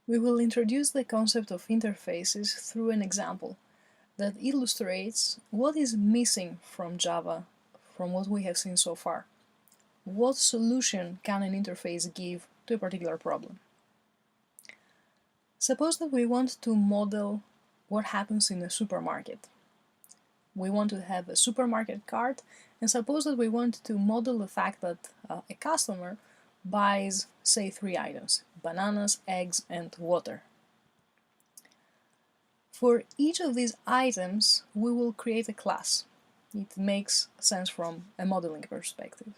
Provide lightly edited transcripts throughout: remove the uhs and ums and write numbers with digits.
We will introduce the concept of interfaces through an example that illustrates what is missing from Java from what we have seen so far. What solution can an interface give to a particular problem? Suppose that we want to model what happens in a supermarket. We want to have a supermarket cart, and suppose that we want to model the fact that a customer buys, say, 3 items: bananas, eggs, and water. For each of these items, we will create a class. It makes sense from a modeling perspective.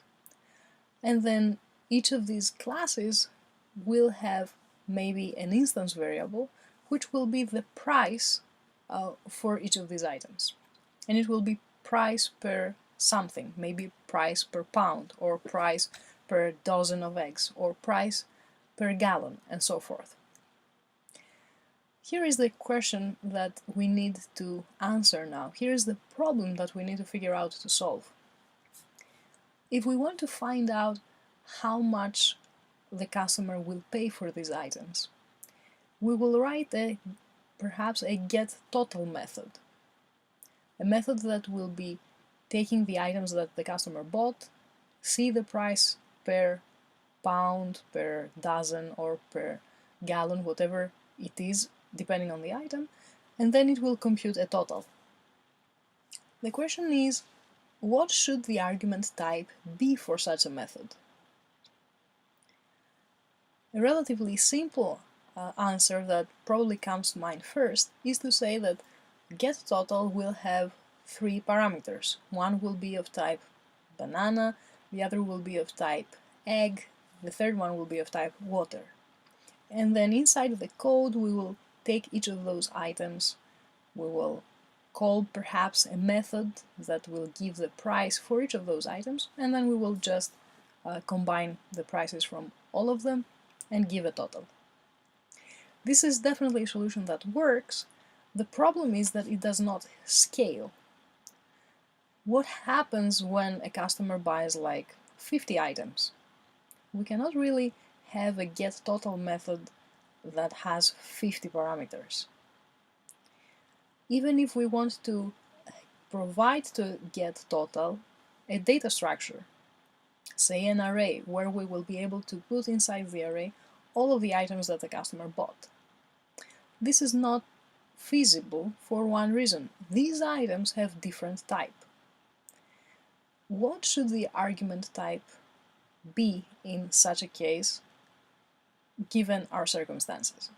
And then each of these classes will have maybe an instance variable, which will be the price for each of these items. And it will be price per something, maybe price per pound, or price per dozen of eggs, or price per gallon, and so forth. Here is the question that we need to answer now. Here is the problem that we need to figure out to solve. If we want to find out how much the customer will pay for these items, we will write perhaps a getTotal method. A method that will be taking the items that the customer bought, see the price per pound, per dozen, or per gallon, whatever it is, depending on the item, and then it will compute a total. The question is, what should the argument type be for such a method? A relatively simple answer that probably comes to mind first is to say that getTotal will have 3 parameters. One will be of type banana, the other will be of type egg, the third one will be of type water. And then inside the code we will take each of those items, we will call perhaps a method that will give the price for each of those items, and then we will just combine the prices from all of them and give a total. This is definitely a solution that works. The problem is that it does not scale. What happens when a customer buys like 50 items? We cannot really have a getTotal method that has 50 parameters. Even if we want to provide to getTotal a data structure, say an array, where we will be able to put inside the array all of the items that the customer bought. This is not feasible for one reason. These items have different type. What should the argument type be in such a case, given our circumstances?